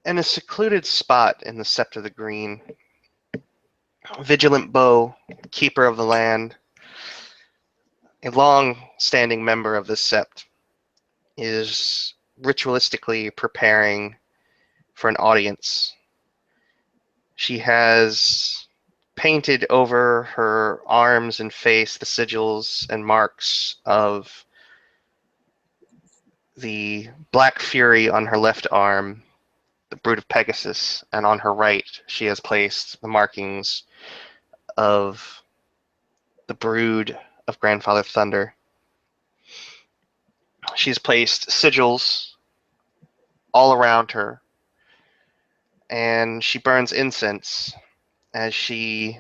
In a secluded spot in the Sept of the Green, Vigilant Bow, keeper of the land, a long-standing member of the Sept, is ritualistically preparing for an audience. She has painted over her arms and face the sigils and marks of the Black Fury on her left arm, the Brood of Pegasus, and on her right she has placed the markings of the Brood of Grandfather Thunder. She's placed sigils all around her, and she burns incense as she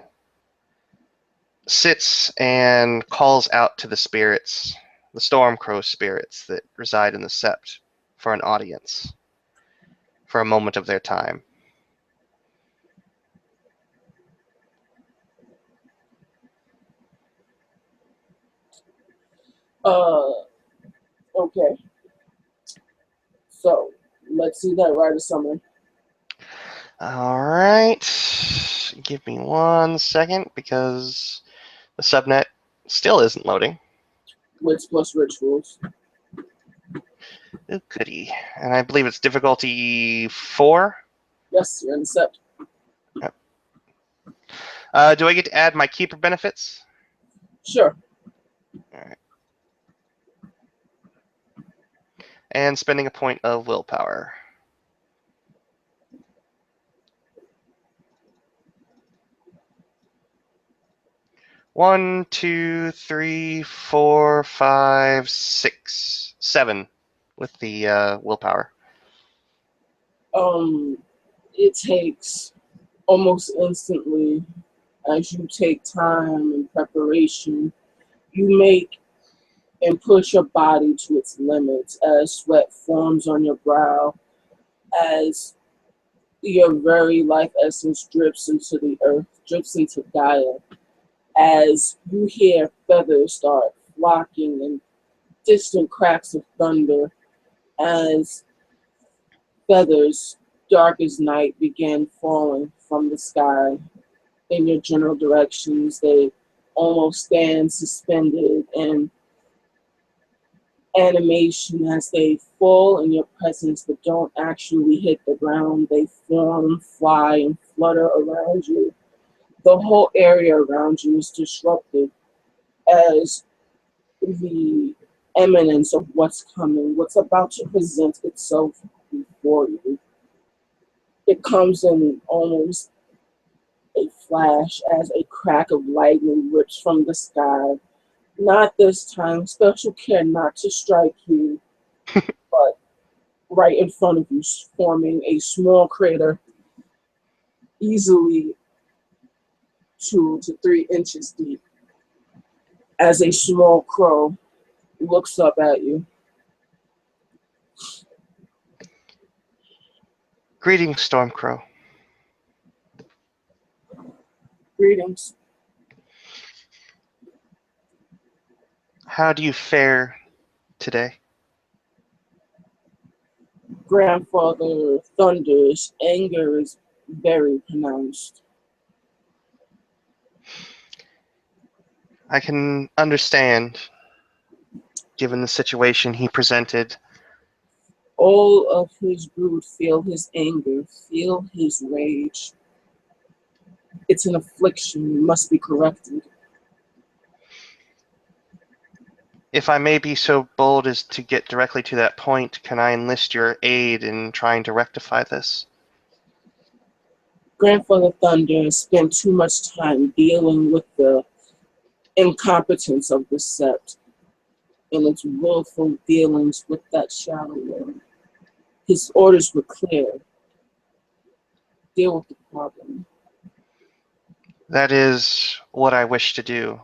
sits and calls out to the spirits, the Stormcrow spirits that reside in the Sept, for an audience, for a moment of their time. Uh, okay. So, let's see that writer summary. All right. Give me 1 second because the subnet still isn't loading. Wits plus rituals. Oh, goody. And I believe it's difficulty 4. Yes, you're in the Sept. Do I get to add my keeper benefits? Sure. All right. And spending a point of willpower. One, two, three, four, five, six, 7 with the willpower. It takes almost instantly, as you take time and preparation, you make and push your body to its limits as sweat forms on your brow, as your very life essence drips into the earth, drips into Gaia, as you hear feathers start flocking and distant cracks of thunder, as feathers dark as night begin falling from the sky in your general directions. They almost stand suspended in animation as they fall in your presence but don't actually hit the ground. They form, fly, and flutter around you. The whole area around you is disrupted as the eminence of what's coming, what's about to present itself before you. It comes in almost a flash as a crack of lightning rips from the sky. Not this time, special care not to strike you, but right in front of you, forming a small crater, easily 2 to 3 inches deep, as a small crow looks up at you. Greetings, Stormcrow. Greetings. How do you fare today? Grandfather Thunder's anger is very pronounced. I can understand, given the situation he presented. All of his brood feel his anger, feel his rage. It's an affliction, it must be corrected. If I may be so bold as to get directly to that point, can I enlist your aid in trying to rectify this? Grandfather Thunder spent too much time dealing with the incompetence of the Sept and its willful dealings with that Shadow Lord. His orders were clear. Deal with the problem. That is what I wish to do,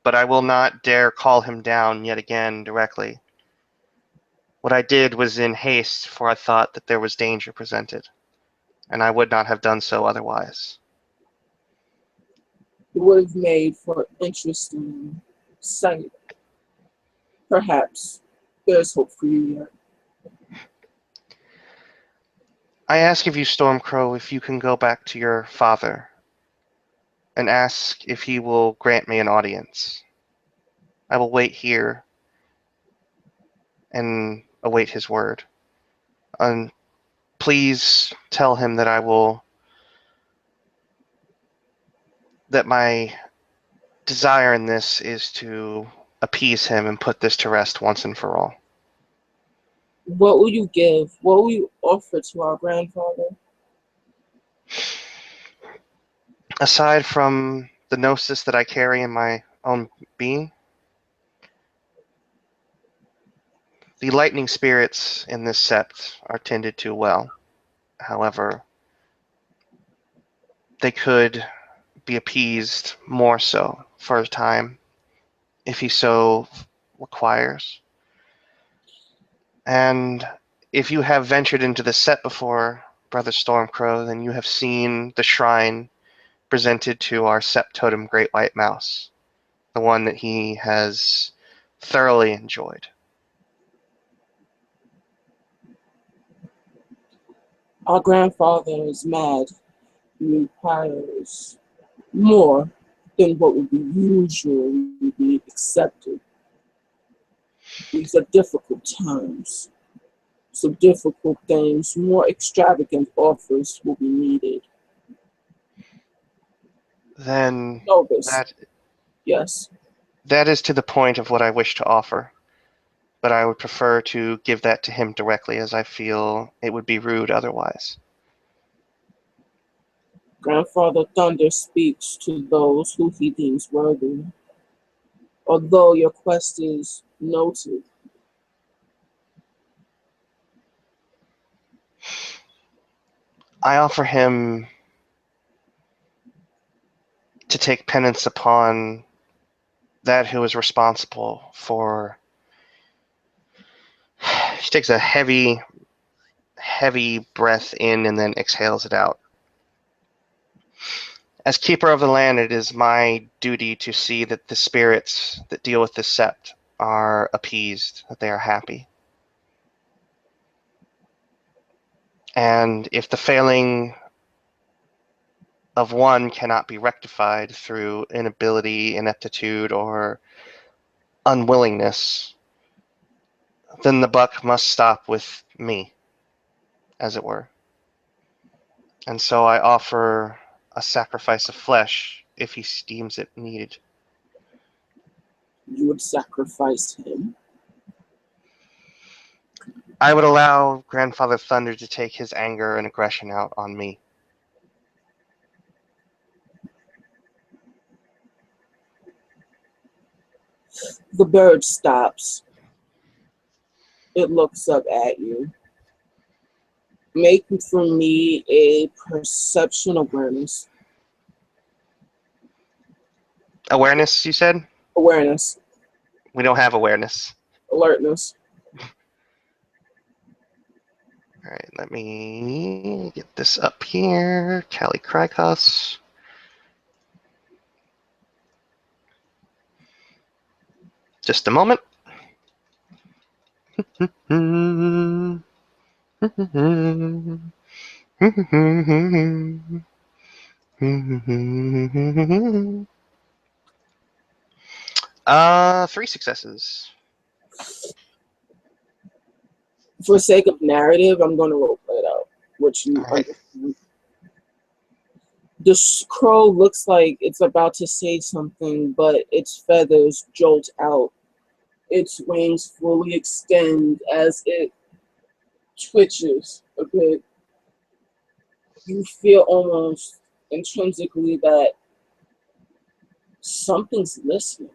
but I will not dare call him down yet again directly. What I did was in haste, for I thought that there was danger presented, and I would not have done so otherwise. It would have made for interesting sight. Perhaps there's hope for you yet. I ask of you, Stormcrow, if you can go back to your father and ask if he will grant me an audience. I will wait here and await his word. And please tell him that that my desire in this is to appease him and put this to rest once and for all. What will you give? What will you offer to our grandfather? Aside from the gnosis that I carry in my own being, the lightning spirits in this sept are tended to well. However, they could be appeased more so for a time if he so requires. And if you have ventured into the set before, Brother Stormcrow, then you have seen the shrine presented to our Sept Totem Great White Mouse, the one that he has thoroughly enjoyed. Our grandfather is mad. He requires more than what would be usually be accepted. These are difficult times. So difficult things, more extravagant offers will be needed. Then Know this. that Yes. that is to the point of what I wish to offer. But I would prefer to give that to him directly, as I feel it would be rude otherwise. Grandfather Thunder speaks to those who he deems worthy. Although your quest is noted, I offer him to take penance upon that who is responsible for. She takes a heavy, heavy breath in and then exhales it out. As keeper of the land, it is my duty to see that the spirits that deal with this sept are appeased, that they are happy. And if the failing of one cannot be rectified through inability, ineptitude, or unwillingness, then the buck must stop with me, as it were. And so I offer a sacrifice of flesh if he deems it needed. you would sacrifice him. I would allow Grandfather Thunder to take his anger and aggression out on me. The bird stops. It looks up at you. Make for me a perception awareness. Awareness, you said? Awareness. We don't have awareness. Alertness. All right, let me get this up here. Callie Krykos. Just a moment. Three successes. For sake of narrative, I'm going to roleplay it out, which you All right. understand. The crow looks like it's about to say something, but its feathers jolt out. Its wings fully extend as it twitches a bit. You feel almost intrinsically that something's listening,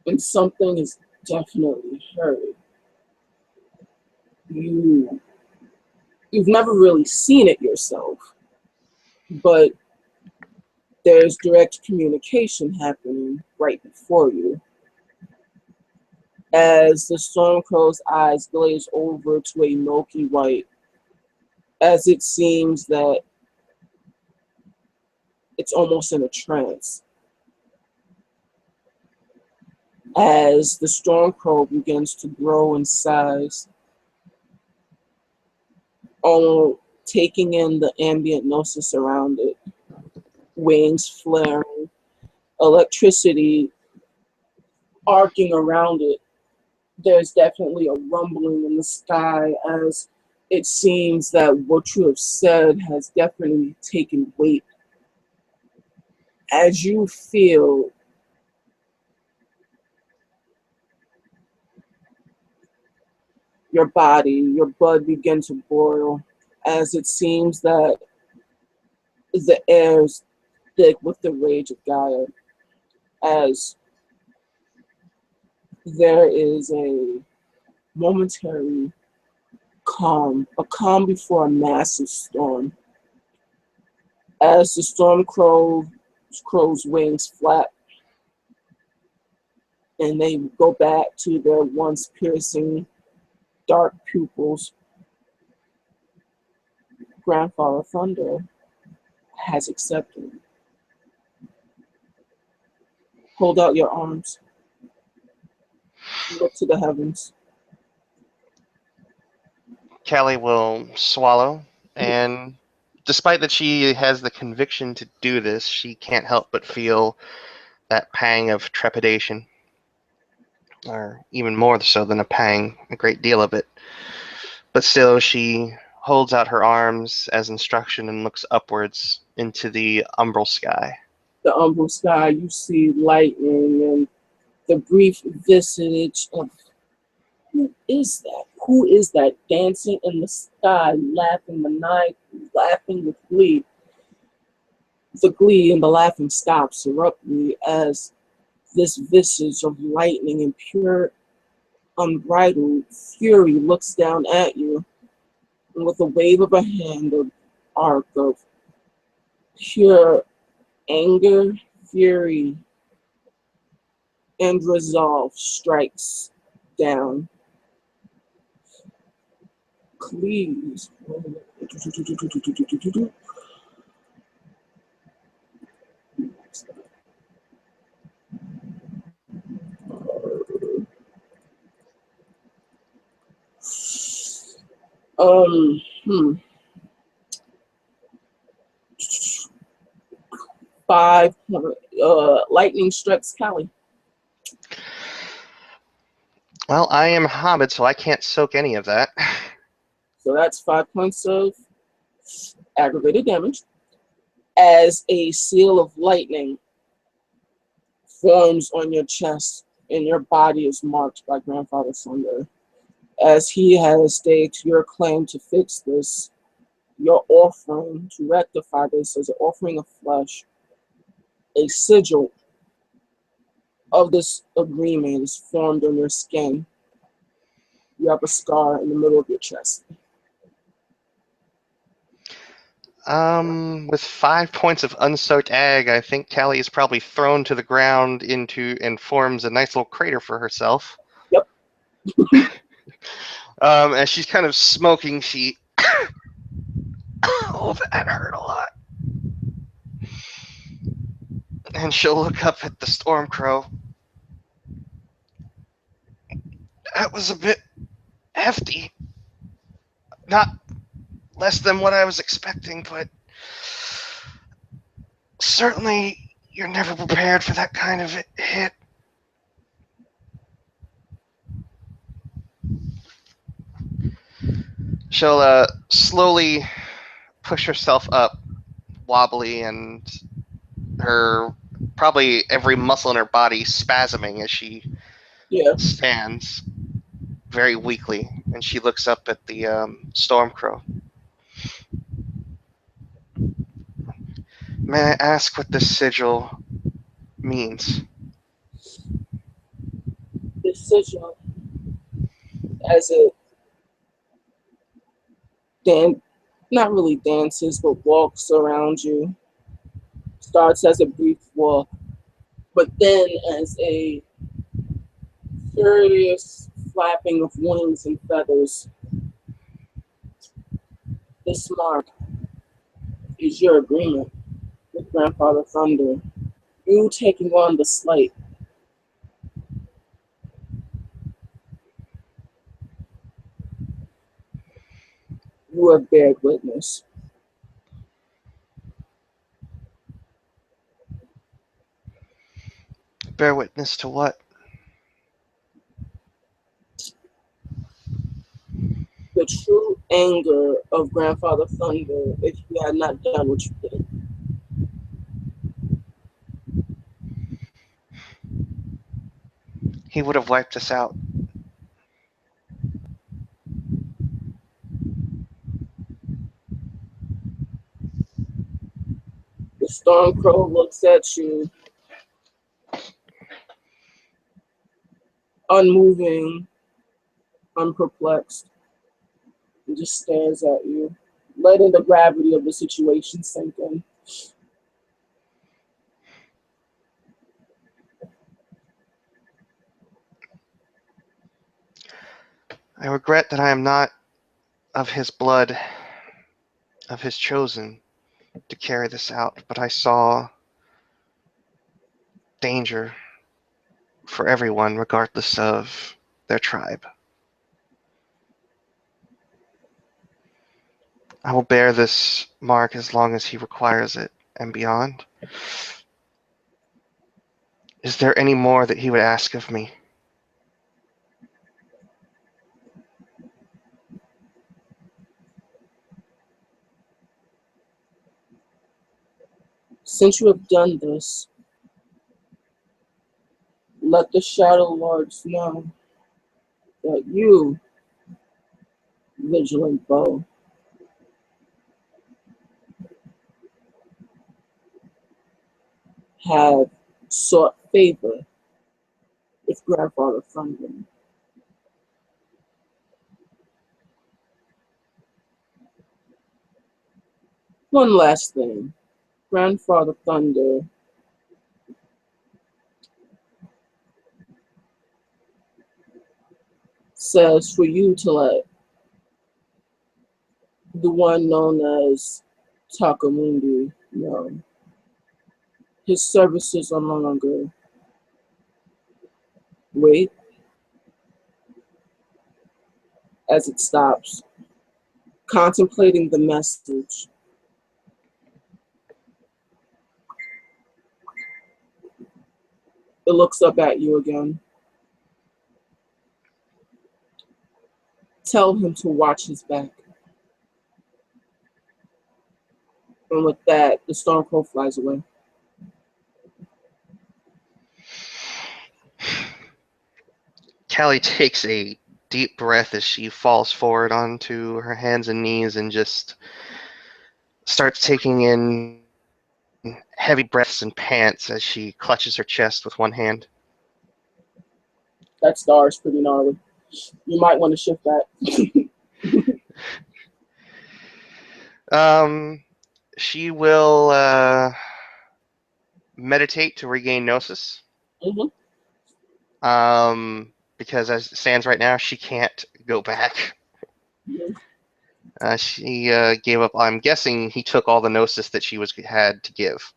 and something is definitely heard. You you've never really seen it yourself, but there's direct communication happening right before you. As the Stormcrow's eyes glaze over to a milky white, as it seems that it's almost in a trance. As the Stormcrow begins to grow in size, on taking in the ambient gnosis around it, wings flaring, electricity arcing around it. There's definitely a rumbling in the sky as it seems that what you have said has definitely taken weight. As you feel your body, your blood begin to boil, as it seems that the air is thick with the rage of Gaia, as there is a momentary calm, a calm before a massive storm. As the crow's wings flap and they go back to their once piercing dark pupils, Grandfather Thunder has accepted. Hold out your arms. Look to the heavens. Callie will swallow, and despite that she has the conviction to do this, she can't help but feel that pang of trepidation, or even more so than a pang, a great deal of it. But still, she holds out her arms as instruction and looks upwards into the umbral sky. The umbral sky, you see lightning and the brief visage of who is that? Who is that dancing in the sky, laughing laughing with glee? The glee and the laughing stops abruptly as this visage of lightning and pure, unbridled fury looks down at you, and with a wave of a hand, an arc of pure anger, fury, and resolve strikes down. Please. Um, hmm. 5 point. Lightning strikes Callie. Well, I am a hobbit, so I can't soak any of that. So that's 5 points of aggravated damage. As a seal of lightning forms on your chest and your body is marked by Grandfather Thunder. As he has staked your claim to fix this, your offering to rectify this as an offering of flesh, a sigil of this agreement is formed on your skin. You have a scar in the middle of your chest. With 5 points of unsoaked ag, I think Callie is probably thrown to the ground into and forms a nice little crater for herself. Yep. As she's kind of smoking, she oh, that hurt a lot. And she'll look up at the Stormcrow. That was a bit hefty. Not less than what I was expecting, but certainly you're never prepared for that kind of hit. She'll slowly push herself up, wobbly, and her probably every muscle in her body spasming as she stands very weakly, and she looks up at the Stormcrow. May I ask what this sigil means? This sigil, as it not really dances, but walks around you, starts as a brief walk, but then as a furious flapping of wings and feathers. This mark is your agreement with Grandfather Thunder. You taking on the slight. You have bared witness. Bear witness to what? The true anger of Grandfather Thunder if you had not done what you did. He would have wiped us out. The Storm Crow looks at you, unmoving, unperplexed, and just stares at you, letting the gravity of the situation sink in. I regret that I am not of his blood, of his chosen, to carry this out, but I saw danger for everyone, regardless of their tribe. I will bear this mark as long as he requires it and beyond. Is there any more that he would ask of me? Since you have done this, let the Shadow Lords know that you, Vigilant Bow, have sought favor with Grandfather Thunder. One last thing. Grandfather Thunder says for you to let the one known as Takamundi know his services are no longer. Wait, as it stops, contemplating the message. It looks up at you again. Tell him to watch his back. And with that, the Storm Crow flies away. Callie takes a deep breath as she falls forward onto her hands and knees and just starts taking in heavy breaths and pants as she clutches her chest with one hand. That star is pretty gnarly. You might want to shift that. She will meditate to regain gnosis. Mm-hmm. Because as it stands right now, she can't go back. Mm-hmm. She gave up. I'm guessing he took all the gnosis that she had to give.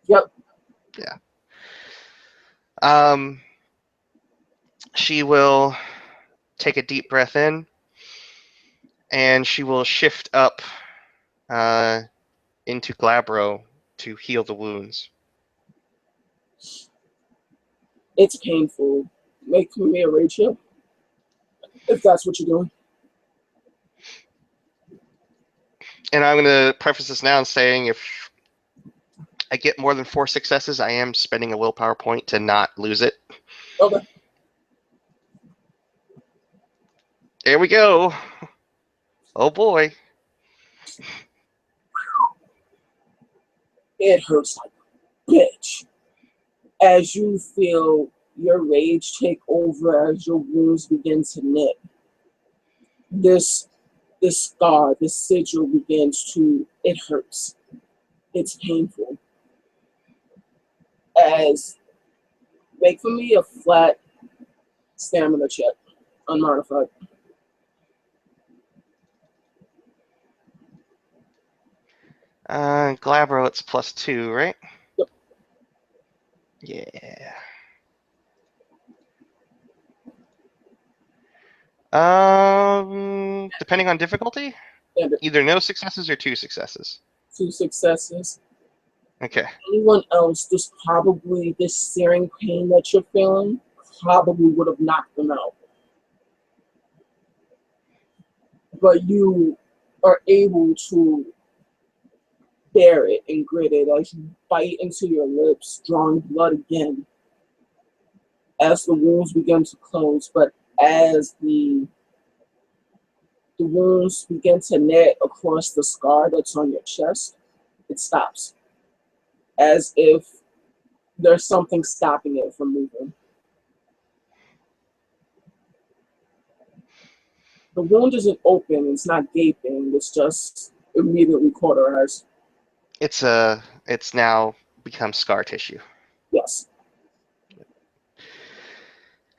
Yep. Yeah. Um, she will take a deep breath in, and she will shift up uh, into Glabro to heal the wounds. It's painful. Make me a Rachel, if that's what you're doing. And I'm going to preface this now and saying if I get more than 4 successes, I am spending a willpower point to not lose it. Okay. There we go. Oh boy. It hurts like a bitch. As you feel your rage take over as your wounds begin to knit. This this scar, this sigil begins to, it hurts. It's painful. As make for me a flat stamina check, unmodified. Glabro, it's +2, right? Yep. Yeah. Depending on difficulty? and Either no successes or two successes. 2 successes. Okay. Anyone else, just probably this searing pain that you're feeling probably would have knocked them out. But you are able to bear it and grit it as you bite into your lips, drawing blood again as the wounds begin to close. But as the wounds begin to knit across the scar that's on your chest, it stops, as if there's something stopping it from moving. The wound isn't open, it's not gaping, it's just immediately cauterized. It's now become scar tissue. Yes.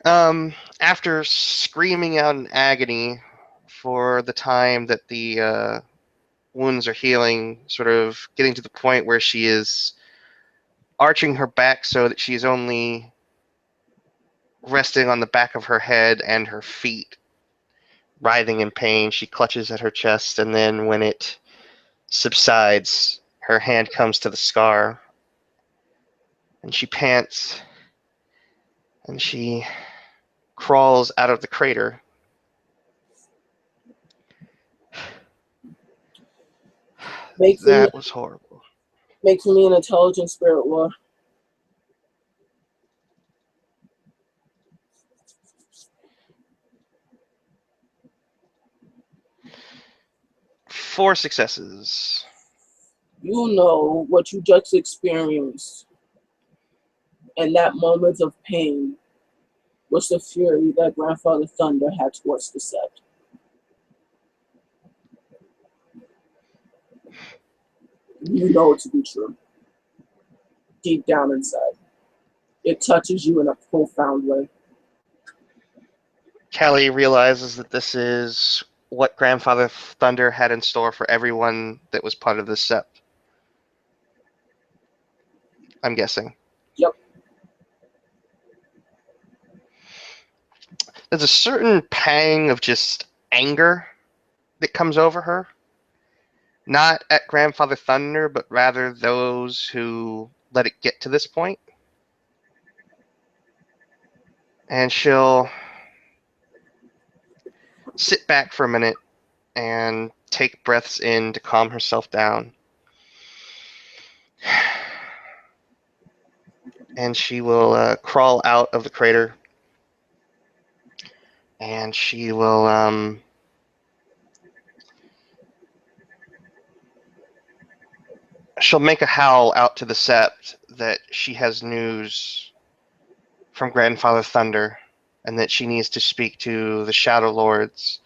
After screaming out in agony for the time that the wounds are healing, sort of getting to the point where she is arching her back so that she's only resting on the back of her head and her feet, writhing in pain. She clutches at her chest, and then when it subsides, her hand comes to the scar, and she pants, and she crawls out of the crater. That was horrible. Make for me an intelligent spirit war. Four successes. You know what you just experienced, and that moment of pain was the fury that Grandfather Thunder had towards the set. You know it to be true. Deep down inside. It touches you in a profound way. Callie realizes that this is what Grandfather Thunder had in store for everyone that was part of this sept. I'm guessing. Yep. There's a certain pang of just anger that comes over her. Not at Grandfather Thunder, but rather those who let it get to this point. And she'll sit back for a minute and take breaths in to calm herself down. And she will crawl out of the crater. And she will she'll make a howl out to the sept that she has news from Grandfather Thunder, and that she needs to speak to the Shadow Lords,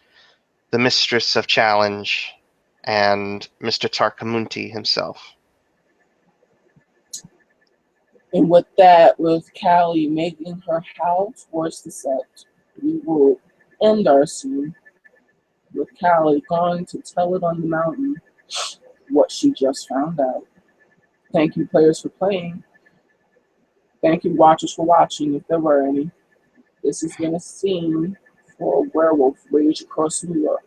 the Mistress of Challenge, and Mr. Tarkamunti himself. And with that, with Callie making her howl towards the set, we will end our scene with Callie going to tell it on the mountain what she just found out. Thank you, players, for playing. Thank you, watchers, for watching, if there were any. This has been a scene for Werewolf Rage Across New York.